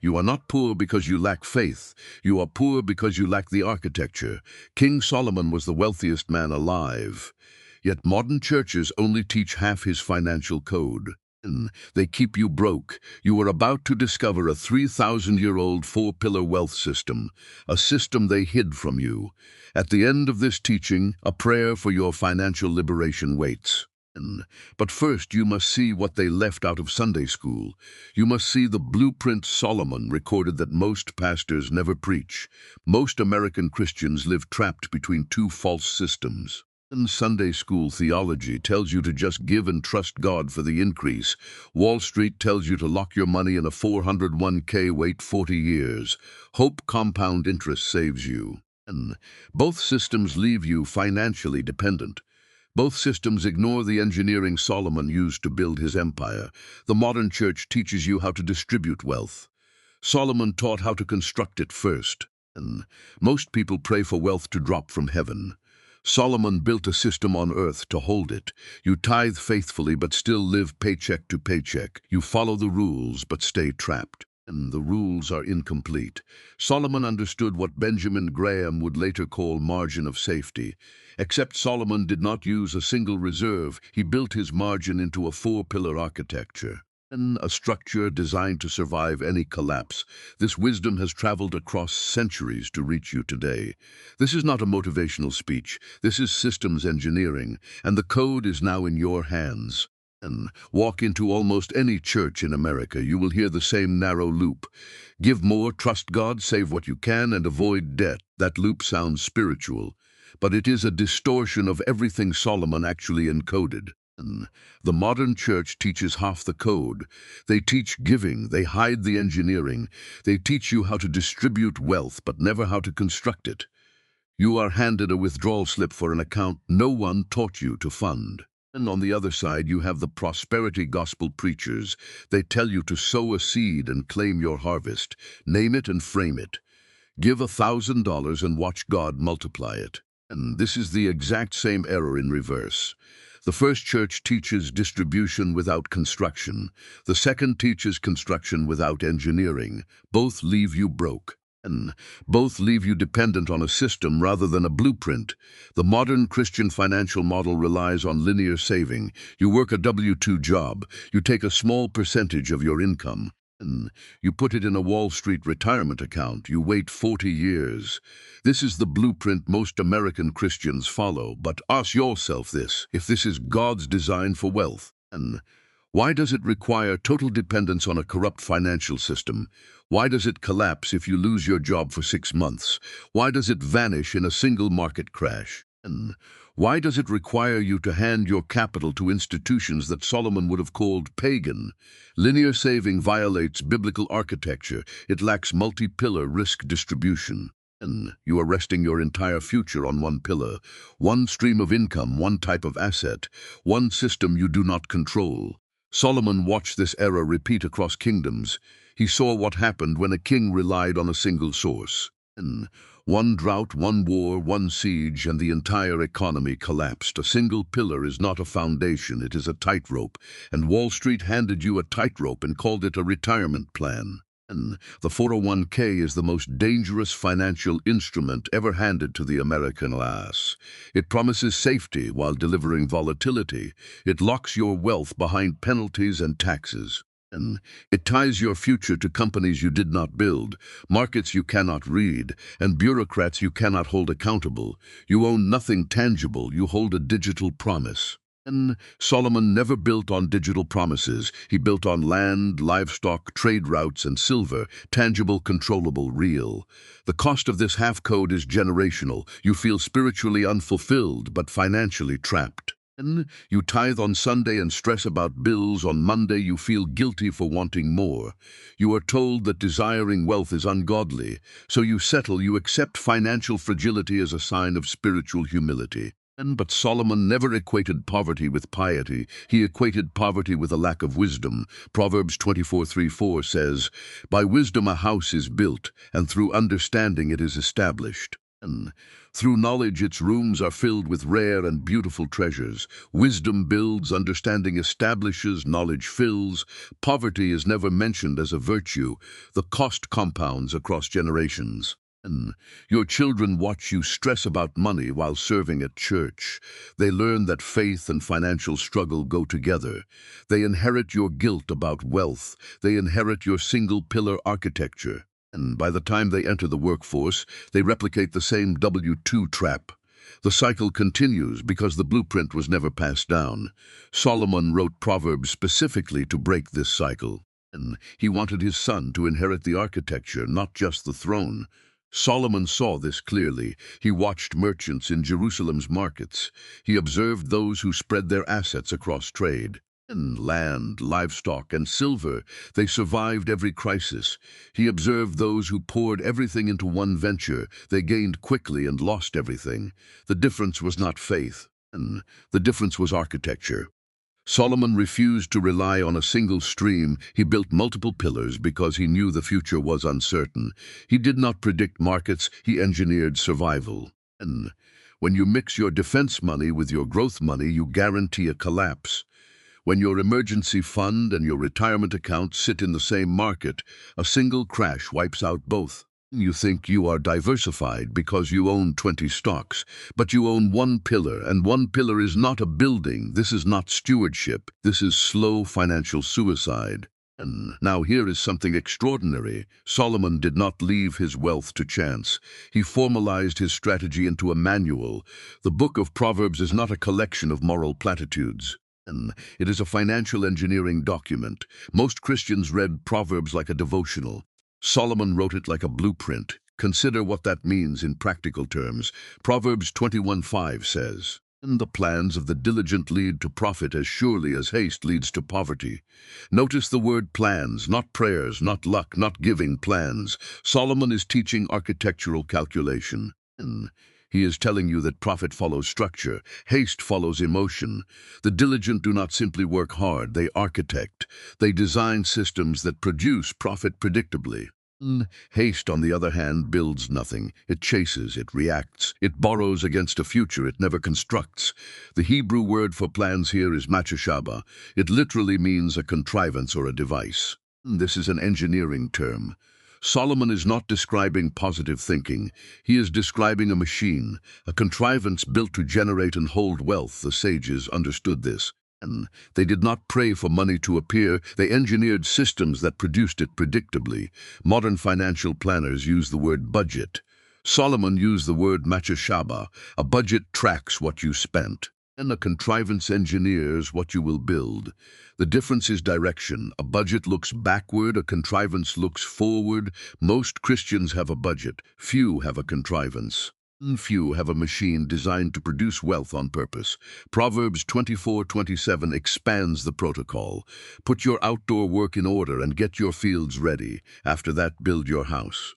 You are not poor because you lack faith. You are poor because you lack the architecture. King Solomon was the wealthiest man alive. Yet modern churches only teach half his financial code. They keep you broke. You are about to discover a 3,000-year-old four-pillar wealth system, a system they hid from you. At the end of this teaching, a prayer for your financial liberation waits. But first, you must see what they left out of Sunday school. You must see the blueprint Solomon recorded that most pastors never preach. Most American Christians live trapped between two false systems. Sunday school theology tells you to just give and trust God for the increase. Wall Street tells you to lock your money in a 401k, wait 40 years. Hope compound interest saves you. Both systems leave you financially dependent. Both systems ignore the engineering Solomon used to build his empire. The modern church teaches you how to distribute wealth. Solomon taught how to construct it first. Most people pray for wealth to drop from heaven. Solomon built a system on earth to hold it. You tithe faithfully but still live paycheck to paycheck. You follow the rules but stay trapped. The rules are incomplete. Solomon understood what Benjamin Graham would later call margin of safety. Except Solomon did not use a single reserve. He built his margin into a four-pillar architecture. A structure designed to survive any collapse. This wisdom has traveled across centuries to reach you today. This is not a motivational speech. This is systems engineering, and the code is now in your hands. Walk into almost any church in America, you will hear the same narrow loop. Give more, trust God, save what you can, and avoid debt. That loop sounds spiritual, but it is a distortion of everything Solomon actually encoded. The modern church teaches half the code. They teach giving, they hide the engineering. They teach you how to distribute wealth, but never how to construct it. You are handed a withdrawal slip for an account no one taught you to fund. And on the other side, you have the prosperity gospel preachers. They tell you to sow a seed and claim your harvest. Name it and frame it. Give $1,000 and watch God multiply it. And this is the exact same error in reverse. The first church teaches distribution without construction. The second teaches construction without engineering. Both leave you broke. And both leave you dependent on a system rather than a blueprint. The modern Christian financial model relies on linear saving. You work a W-2 job. You take a small percentage of your income. You put it in a Wall Street retirement account. You wait 40 years. This is the blueprint most American Christians follow. But ask yourself this: if this is God's design for wealth, why does it require total dependence on a corrupt financial system? Why does it collapse if you lose your job for 6 months? Why does it vanish in a single market crash? Why does it require you to hand your capital to institutions that Solomon would have called pagan? Linear saving violates biblical architecture. It lacks multi-pillar risk distribution. You are resting your entire future on one pillar, one stream of income, one type of asset, one system you do not control. Solomon watched this error repeat across kingdoms. He saw what happened when a king relied on a single source. One drought, one war, one siege, and the entire economy collapsed. A single pillar is not a foundation, it is a tightrope, and Wall Street handed you a tightrope and called it a retirement plan. The 401k is the most dangerous financial instrument ever handed to the American class. It promises safety while delivering volatility. It locks your wealth behind penalties and taxes. It ties your future to companies you did not build, markets you cannot read, and bureaucrats you cannot hold accountable. You own nothing tangible, you hold a digital promise. Solomon never built on digital promises. He built on land, livestock, trade routes, and silver, tangible, controllable, real. The cost of this half-code is generational. You feel spiritually unfulfilled, but financially trapped. You tithe on Sunday and stress about bills. On Monday, you feel guilty for wanting more. You are told that desiring wealth is ungodly, so you settle. You accept financial fragility as a sign of spiritual humility. But Solomon never equated poverty with piety. He equated poverty with a lack of wisdom. Proverbs 24:3-4 says, "By wisdom a house is built, and through understanding it is established." And through knowledge, its rooms are filled with rare and beautiful treasures. Wisdom builds, understanding establishes, knowledge fills. Poverty is never mentioned as a virtue. The cost compounds across generations. And your children watch you stress about money while serving at church. They learn that faith and financial struggle go together. They inherit your guilt about wealth. They inherit your single-pillar architecture. And by the time they enter the workforce, they replicate the same W-2 trap. The cycle continues because the blueprint was never passed down. Solomon wrote Proverbs specifically to break this cycle. And he wanted his son to inherit the architecture, not just the throne. Solomon saw this clearly. He watched merchants in Jerusalem's markets. He observed those who spread their assets across trade. In land, livestock, and silver, they survived every crisis. He observed those who poured everything into one venture. They gained quickly and lost everything. The difference was not faith, and the difference was architecture. Solomon refused to rely on a single stream. He built multiple pillars because he knew the future was uncertain. He did not predict markets, he engineered survival. And when you mix your defense money with your growth money, you guarantee a collapse. When your emergency fund and your retirement account sit in the same market, a single crash wipes out both. You think you are diversified because you own 20 stocks, but you own one pillar, and one pillar is not a building. This is not stewardship. This is slow financial suicide. And now here is something extraordinary. Solomon did not leave his wealth to chance. He formalized his strategy into a manual. The book of Proverbs is not a collection of moral platitudes. It is a financial engineering document. Most Christians read Proverbs like a devotional. Solomon wrote it like a blueprint. Consider what that means in practical terms. Proverbs 21:5 says, "And the plans of the diligent lead to profit as surely as haste leads to poverty." Notice the word plans, not prayers, not luck, not giving, plans. Solomon is teaching architectural calculation. He is telling you that profit follows structure, haste follows emotion. The diligent do not simply work hard, they architect. They design systems that produce profit predictably. Haste, on the other hand, builds nothing. It chases, it reacts, it borrows against a future it never constructs. The Hebrew word for plans here is machashaba. It literally means a contrivance or a device. This is an engineering term. Solomon is not describing positive thinking. He is describing a machine, a contrivance built to generate and hold wealth. The sages understood this. And they did not pray for money to appear. They engineered systems that produced it predictably. Modern financial planners use the word budget. Solomon used the word machashaba. A budget tracks what you spent, and a contrivance engineers what you will build. The difference is direction. A budget looks backward, a contrivance looks forward. Most Christians have a budget. Few have a contrivance. Few have a machine designed to produce wealth on purpose. Proverbs 24:27 expands the protocol. Put your outdoor work in order and get your fields ready. After that, build your house.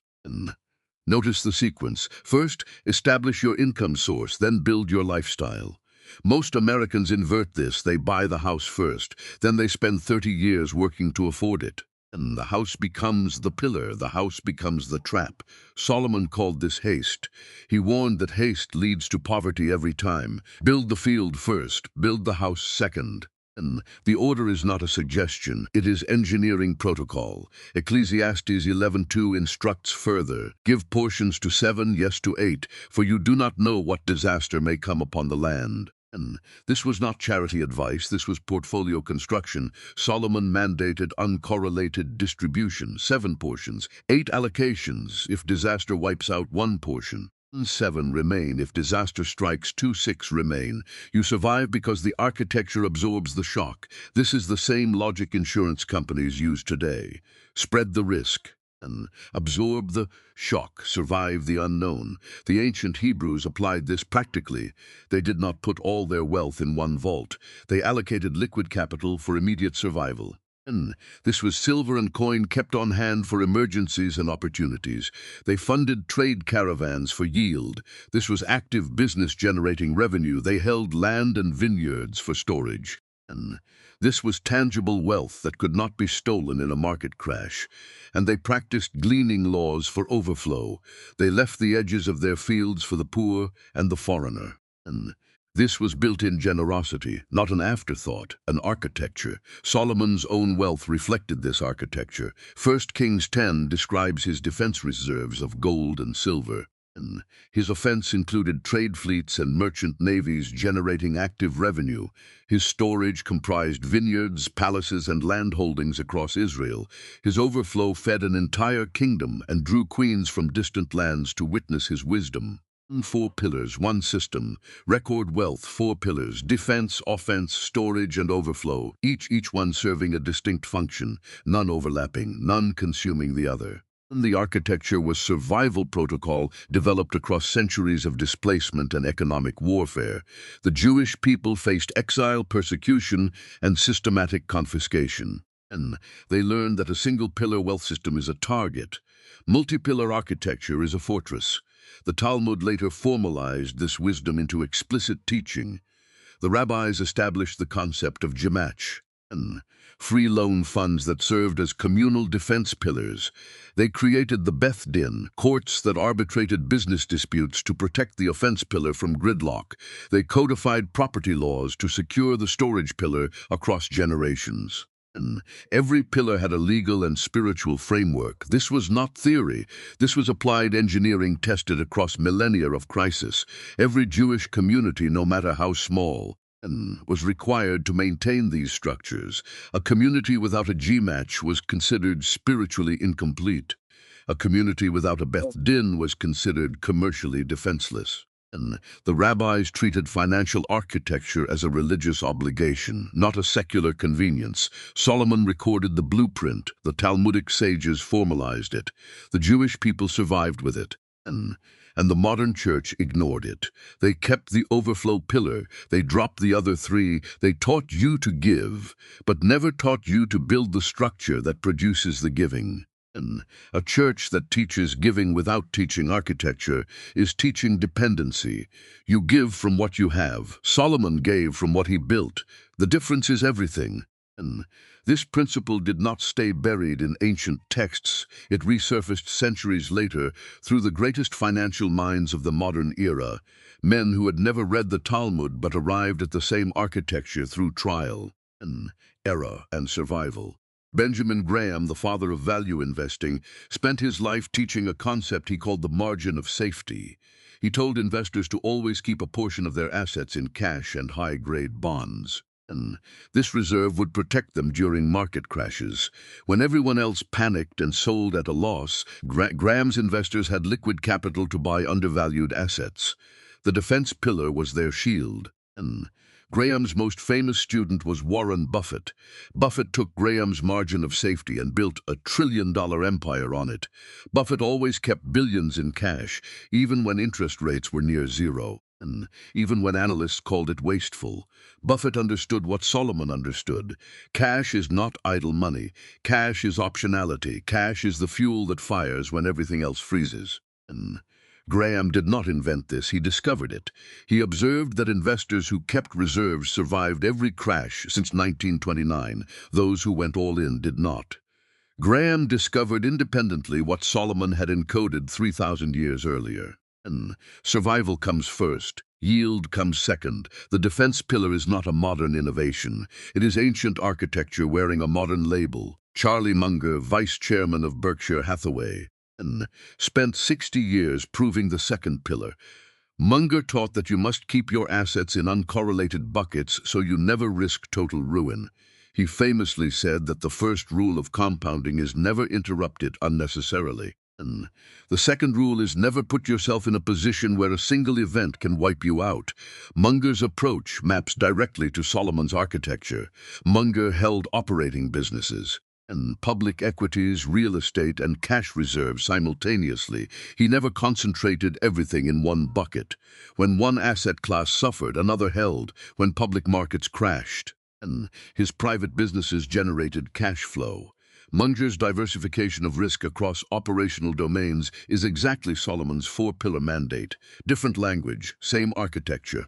Notice the sequence. First, establish your income source, then build your lifestyle. Most Americans invert this. They buy the house first, then they spend 30 years working to afford it. And the house becomes the pillar, the house becomes the trap. Solomon called this haste. He warned that haste leads to poverty every time. Build the field first, build the house second. And the order is not a suggestion, it is engineering protocol. Ecclesiastes 11:2 instructs further. Give portions to 7, yes to 8, for you do not know what disaster may come upon the land. And this was not charity advice, this was portfolio construction. Solomon mandated uncorrelated distribution, 7 portions, 8 allocations if disaster wipes out 1 portion. 7 remain. If disaster strikes, 6 remain. You survive because the architecture absorbs the shock. This is the same logic insurance companies use today. Spread the risk and absorb the shock, survive the unknown. The ancient Hebrews applied this practically. They did not put all their wealth in one vault. They allocated liquid capital for immediate survival. And this was silver and coin kept on hand for emergencies and opportunities. They funded trade caravans for yield. This was active business generating revenue. They held land and vineyards for storage. And this was tangible wealth that could not be stolen in a market crash, and they practiced gleaning laws for overflow. They left the edges of their fields for the poor and the foreigner. And this was built-in generosity, not an afterthought, an architecture. Solomon's own wealth reflected this architecture. 1 Kings 10 describes his defense reserves of gold and silver. And his offense included trade fleets and merchant navies generating active revenue. His storage comprised vineyards, palaces, and land holdings across Israel. His overflow fed an entire kingdom and drew queens from distant lands to witness his wisdom. 4 pillars, one system. Record wealth, 4 pillars. Defense, offense, storage, and overflow, each one serving a distinct function, none overlapping, none consuming the other. The architecture was survival protocol developed across centuries of displacement and economic warfare. The Jewish people faced exile, persecution, and systematic confiscation. And they learned that a single-pillar wealth system is a target. Multi-pillar architecture is a fortress. The Talmud later formalized this wisdom into explicit teaching. The rabbis established the concept of gemach, free loan funds that served as communal defense pillars. They created the Beth Din, courts that arbitrated business disputes to protect the offense pillar from gridlock. They codified property laws to secure the storage pillar across generations. Every pillar had a legal and spiritual framework. This was not theory. This was applied engineering tested across millennia of crisis. Every Jewish community, no matter how small, was required to maintain these structures. A community without a gemach was considered spiritually incomplete. A community without a Beth Din was considered commercially defenseless. The rabbis treated financial architecture as a religious obligation, not a secular convenience. Solomon recorded the blueprint. The Talmudic sages formalized it. The Jewish people survived with it. And the modern church ignored it. They kept the overflow pillar. They dropped the other 3. They taught you to give, but never taught you to build the structure that produces the giving. A church that teaches giving without teaching architecture is teaching dependency. You give from what you have. Solomon gave from what he built. The difference is everything. This principle did not stay buried in ancient texts. It resurfaced centuries later through the greatest financial minds of the modern era, men who had never read the Talmud but arrived at the same architecture through trial, error, and survival. Benjamin Graham, the father of value investing, spent his life teaching a concept he called the margin of safety. He told investors to always keep a portion of their assets in cash and high-grade bonds. This reserve would protect them during market crashes. When everyone else panicked and sold at a loss, Graham's investors had liquid capital to buy undervalued assets. The defense pillar was their shield. Graham's most famous student was Warren Buffett. Buffett took Graham's margin of safety and built a trillion-dollar empire on it. Buffett always kept billions in cash, even when interest rates were near zero. Even when analysts called it wasteful. Buffett understood what Solomon understood. Cash is not idle money. Cash is optionality. Cash is the fuel that fires when everything else freezes. Graham did not invent this, he discovered it. He observed that investors who kept reserves survived every crash since 1929. Those who went all in did not. Graham discovered independently what Solomon had encoded 3,000 years earlier. Survival comes first. Yield comes second. The defense pillar is not a modern innovation. It is ancient architecture wearing a modern label. Charlie Munger, vice chairman of Berkshire Hathaway, spent 60 years proving the second pillar. Munger taught that you must keep your assets in uncorrelated buckets so you never risk total ruin. He famously said that the first rule of compounding is never interrupt it unnecessarily. The second rule is never put yourself in a position where a single event can wipe you out. Munger's approach maps directly to Solomon's architecture. Munger held operating businesses and public equities, real estate, and cash reserves simultaneously. He never concentrated everything in one bucket. When one asset class suffered, another held. When public markets crashed, his private businesses generated cash flow. Munger's diversification of risk across operational domains is exactly Solomon's 4-pillar mandate. Different language, same architecture,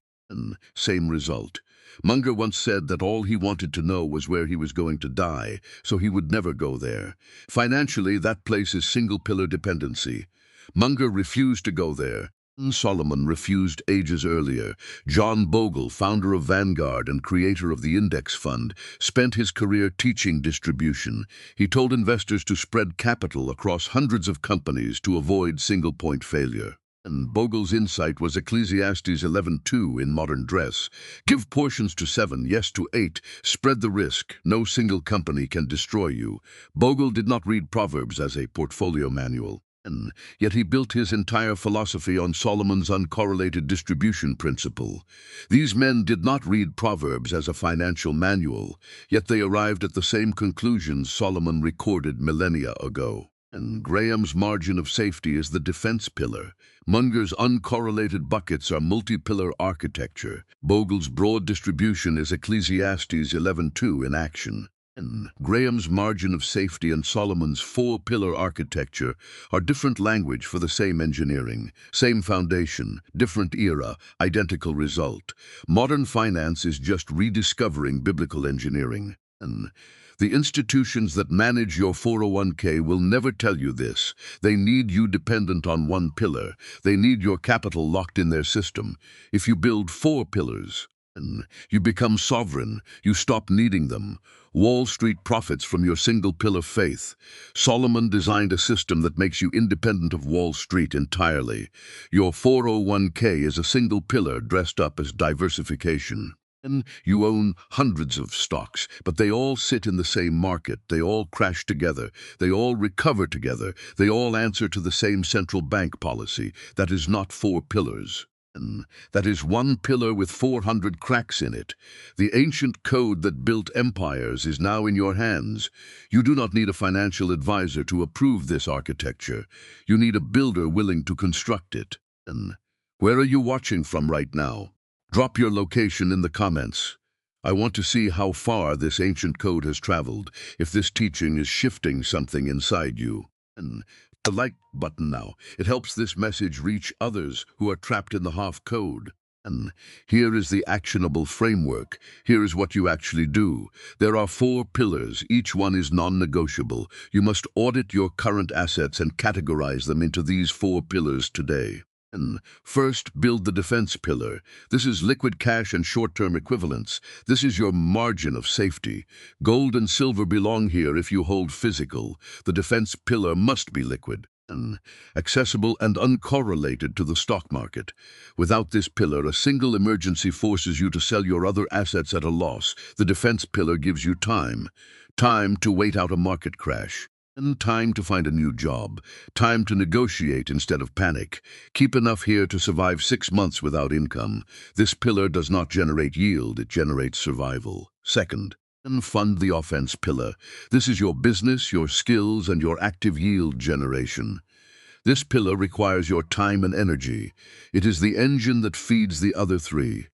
same result. Munger once said that all he wanted to know was where he was going to die, so he would never go there. Financially, that place is single-pillar dependency. Munger refused to go there. Solomon refused ages earlier. John Bogle, founder of Vanguard and creator of the Index Fund, spent his career teaching distribution. He told investors to spread capital across hundreds of companies to avoid single-point failure. And Bogle's insight was Ecclesiastes 11:2 in modern dress. Give portions to 7, yes to 8. Spread the risk. No single company can destroy you. Bogle did not read Proverbs as a portfolio manual. Yet he built his entire philosophy on Solomon's uncorrelated distribution principle. These men did not read Proverbs as a financial manual, yet they arrived at the same conclusions Solomon recorded millennia ago. And Graham's margin of safety is the defense pillar. Munger's uncorrelated buckets are multi-pillar architecture. Bogle's broad distribution is Ecclesiastes 11:2 in action. And Graham's margin of safety and Solomon's four-pillar architecture are different language for the same engineering, same foundation, different era, identical result. Modern finance is just rediscovering biblical engineering. And the institutions that manage your 401k will never tell you this. They need you dependent on one pillar. They need your capital locked in their system. If you build four pillars, you become sovereign. You stop needing them. Wall Street profits from your single pillar faith. Solomon designed a system that makes you independent of Wall Street entirely. Your 401k is a single pillar dressed up as diversification. And you own hundreds of stocks, but they all sit in the same market. They all crash together. They all recover together. They all answer to the same central bank policy. That is not four pillars. That is one pillar with 400 cracks in it. The ancient code that built empires is now in your hands. You do not need a financial advisor to approve this architecture. You need a builder willing to construct it. Where are you watching from right now? Drop your location in the comments. I want to see how far this ancient code has traveled, if this teaching is shifting something inside you. The like button now. It helps this message reach others who are trapped in the half code. And here is the actionable framework. Here is what you actually do. There are four pillars. Each one is non-negotiable. You must audit your current assets and categorize them into these four pillars today. First, build the defense pillar. This is liquid cash and short-term equivalents. This is your margin of safety. Gold and silver belong here if you hold physical. The defense pillar must be liquid, accessible and uncorrelated to the stock market. Without this pillar, a single emergency forces you to sell your other assets at a loss. The defense pillar gives you time. Time to wait out a market crash. And time to find a new job. Time to negotiate instead of panic. Keep enough here to survive 6 months without income. This pillar does not generate yield, it generates survival. Second, fund the offense pillar. This is your business, your skills, and your active yield generation. This pillar requires your time and energy. It is the engine that feeds the other three.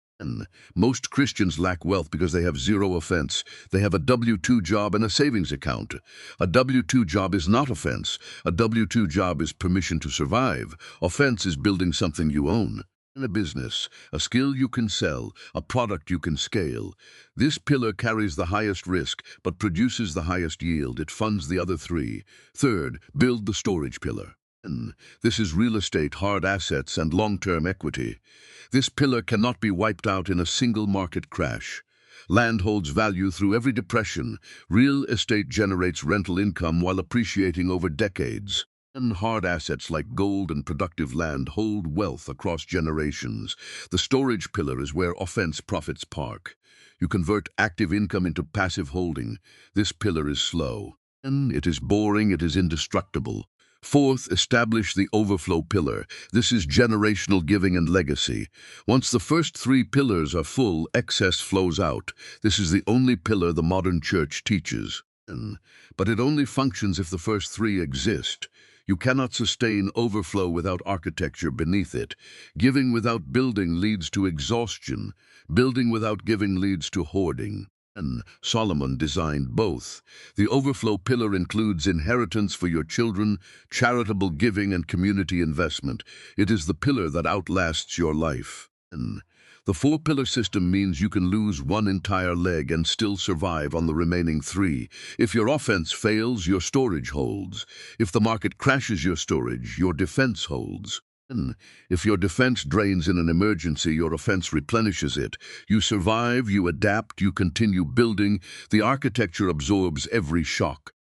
Most Christians lack wealth because they have zero offense. They have a W-2 job and a savings account. A W-2 job is not offense. A W-2 job is permission to survive. Offense is building something you own. In a business, a skill you can sell, a product you can scale. This pillar carries the highest risk, but produces the highest yield. It funds the other three. Third, build the storage pillar. This is real estate, hard assets, and long-term equity. This pillar cannot be wiped out in a single market crash. Land holds value through every depression. Real estate generates rental income while appreciating over decades. And hard assets like gold and productive land hold wealth across generations. The storage pillar is where offense profits park. You convert active income into passive holding. This pillar is slow. And it is boring, it is indestructible. Fourth, establish the overflow pillar. This is generational giving and legacy. Once the first three pillars are full, excess flows out. This is the only pillar the modern church teaches. But it only functions if the first three exist. You cannot sustain overflow without architecture beneath it. Giving without building leads to exhaustion. Building without giving leads to hoarding. Solomon designed both. The overflow pillar includes inheritance for your children, charitable giving, and community investment. It is the pillar that outlasts your life. The four-pillar system means you can lose one entire leg and still survive on the remaining three. If your offense fails, your storage holds. If the market crashes your storage, your defense holds. If your defense drains in an emergency, your offense replenishes it. You survive, you adapt, you continue building. The architecture absorbs every shock.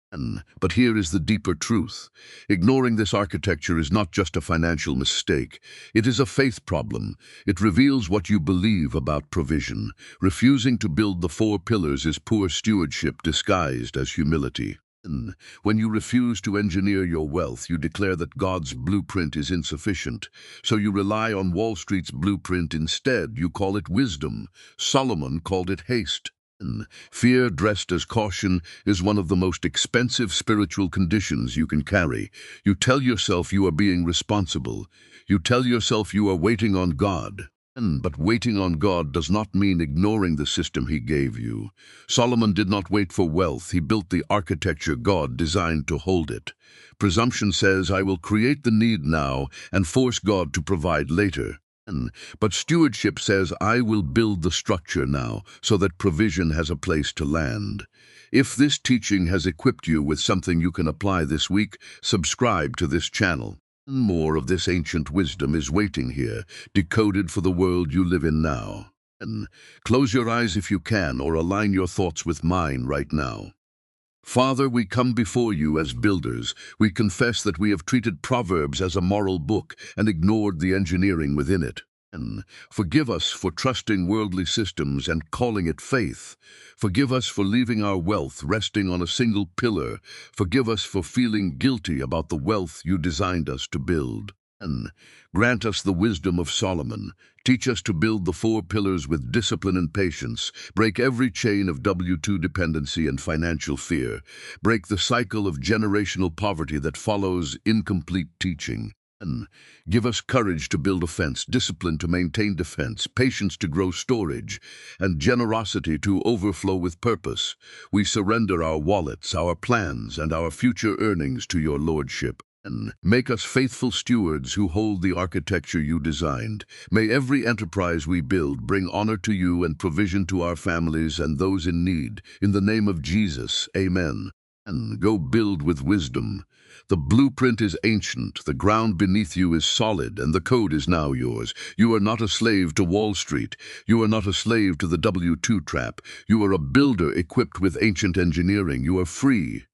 But here is the deeper truth. Ignoring this architecture is not just a financial mistake. It is a faith problem. It reveals what you believe about provision. Refusing to build the four pillars is poor stewardship disguised as humility. When you refuse to engineer your wealth, you declare that God's blueprint is insufficient. So you rely on Wall Street's blueprint instead. You call it wisdom. Solomon called it haste. Fear dressed as caution is one of the most expensive spiritual conditions you can carry. You tell yourself you are being responsible. You tell yourself you are waiting on God. But waiting on God does not mean ignoring the system He gave you. Solomon did not wait for wealth. He built the architecture God designed to hold it. Presumption says, I will create the need now and force God to provide later. But stewardship says, I will build the structure now so that provision has a place to land. If this teaching has equipped you with something you can apply this week, subscribe to this channel. More of this ancient wisdom is waiting here, decoded for the world you live in now. Close your eyes if you can, or align your thoughts with mine right now. Father, we come before you as builders. We confess that we have treated Proverbs as a moral book and ignored the engineering within it. Forgive us for trusting worldly systems and calling it faith. Forgive us for leaving our wealth resting on a single pillar. Forgive us for feeling guilty about the wealth you designed us to build. Grant us the wisdom of Solomon. Teach us to build the four pillars with discipline and patience. Break every chain of W-2 dependency and financial fear. Break the cycle of generational poverty that follows incomplete teaching. Give us courage to build a fence, discipline to maintain defense, patience to grow storage, and generosity to overflow with purpose. We surrender our wallets, our plans, and our future earnings to your lordship. Make us faithful stewards who hold the architecture you designed. May every enterprise we build bring honor to you and provision to our families and those in need. In the name of Jesus, amen. Go build with wisdom. The blueprint is ancient, the ground beneath you is solid, and the code is now yours. You are not a slave to Wall Street. You are not a slave to the W-2 trap. You are a builder equipped with ancient engineering. You are free.